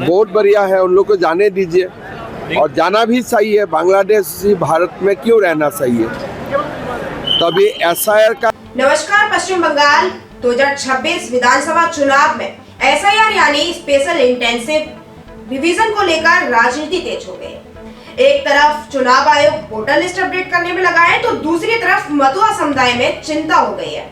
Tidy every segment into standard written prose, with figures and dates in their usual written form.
बहुत बढ़िया है, उन लोग को जाने दीजिए और जाना भी सही है। बांग्लादेश भारत में क्यों रहना सही है? तभी एसआईआर का। नमस्कार। पश्चिम बंगाल 2026 विधानसभा चुनाव में एसआईआर यानी स्पेशल इंटेंसिव रिवीजन को लेकर राजनीति तेज हो गई। एक तरफ चुनाव आयोग वोटर लिस्ट अपडेट करने में लगा है, तो दूसरी तरफ मतुआ समुदाय में चिंता हो गई है।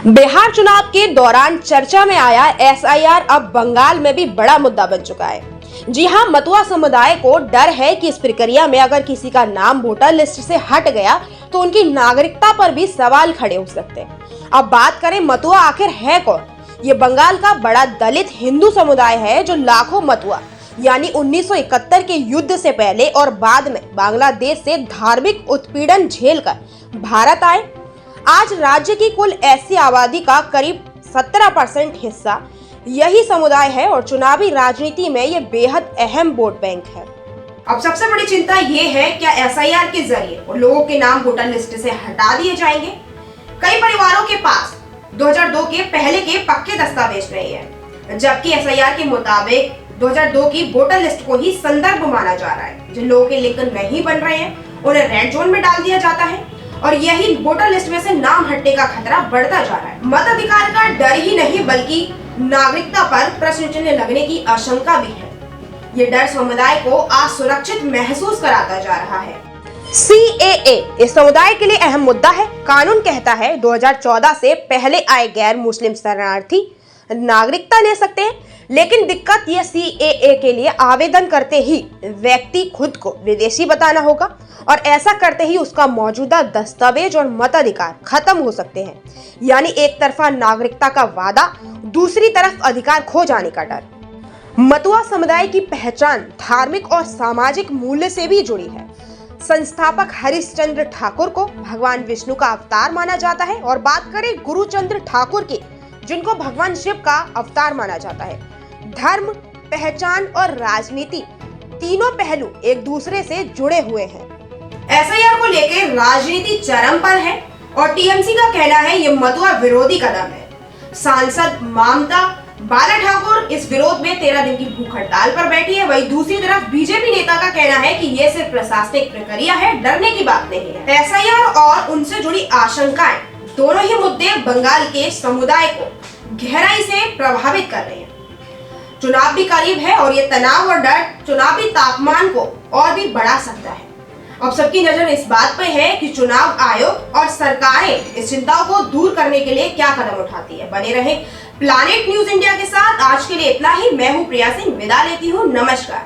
बिहार चुनाव के दौरान चर्चा में आया एसआईआर अब बंगाल में भी बड़ा मुद्दा बन चुका है। जी हां, मतुआ समुदाय को डर है कि इस प्रक्रिया में अगर किसी का नाम वोटर लिस्ट से हट गया तो उनकी नागरिकता पर भी सवाल खड़े हो सकते हैं। अब बात करें मतुआ आखिर है कौन? ये बंगाल का बड़ा दलित हिंदू समुदाय है जो लाखों मतुआ यानी 1971 के युद्ध से पहले और बाद में बांग्लादेश से धार्मिक उत्पीड़न झेलकर भारत आए। आज राज्य की कुल ऐसी आबादी का करीब 17% हिस्सा यही समुदाय है और चुनावी राजनीति में ये बेहद अहम वोट बैंक है। अब सबसे बड़ी चिंता ये है, क्या एसआईआर के जरिए उन लोगों के नाम वोटर लिस्ट से हटा दिए जाएंगे? कई परिवारों के पास 2002 के पहले के पक्के दस्तावेज नहीं है, जबकि एसआईआर के मुताबिक 2002 की वोटर लिस्ट को ही संदर्भ माना जा रहा है। जिन लोगों के लिंक नहीं बन रहे हैं उन्हें रेड जोन में डाल दिया जाता है और यही वोटर लिस्ट में से नाम हटने का खतरा बढ़ता जा रहा है। मताधिकार का डर ही नहीं बल्कि नागरिकता पर प्रश्न चिन्ह लगने की आशंका भी है। ये डर समुदाय को असुरक्षित महसूस कराता जा रहा है। सीएए इस समुदाय के लिए अहम मुद्दा है। कानून कहता है 2014 से पहले आए गैर मुस्लिम शरणार्थी नागरिकता ले सकते हैं, लेकिन दिक्कत यह सीएए के लिए आवेदन करते ही व्यक्ति खुद को विदेशी बताना होगा और ऐसा करते ही उसका मौजूदा दस्तावेज और मताधिकार खत्म हो सकते हैं। यानी एक तरफा नागरिकता का वादा, दूसरी तरफ अधिकार खो जाने का डर। मतुआ समुदाय की पहचान धार्मिक और सामाजिक मूल्य से भी जुड़ी है। संस्थापक हरिश्चंद्र ठाकुर को भगवान विष्णु का अवतार माना जाता है और बात करें गुरुचंद्र ठाकुर की, जिनको भगवान शिव का अवतार माना जाता है। धर्म, पहचान और राजनीति तीनों पहलू एक दूसरे से जुड़े हुए हैं। एसआईआर को लेकर राजनीति चरम पर है और टीएमसी का कहना है ये मतुआ विरोधी कदम है। सांसद ममता बाला ठाकुर इस विरोध में 13 दिन की भूख हड़ताल पर बैठी है। वहीं दूसरी तरफ बीजेपी नेता का कहना है कि ये सिर्फ प्रशासनिक प्रक्रिया है, डरने की बात नहीं है। एसआईआर और उनसे जुड़ी आशंकाएं, दोनों ही मुद्दे बंगाल के समुदाय को गहराई से प्रभावित कर रहे हैं। चुनाव भी करीब है और ये तनाव और डर चुनावी तापमान को और भी बढ़ा सकता है। अब सबकी नजर इस बात पे है कि चुनाव आयोग और सरकारें इस चिंताओं को दूर करने के लिए क्या कदम उठाती है। बने रहे प्लैनेट न्यूज इंडिया के साथ। आज के लिए इतना ही। मैं हूँ प्रिया सिंह, विदा लेती हूँ। नमस्कार।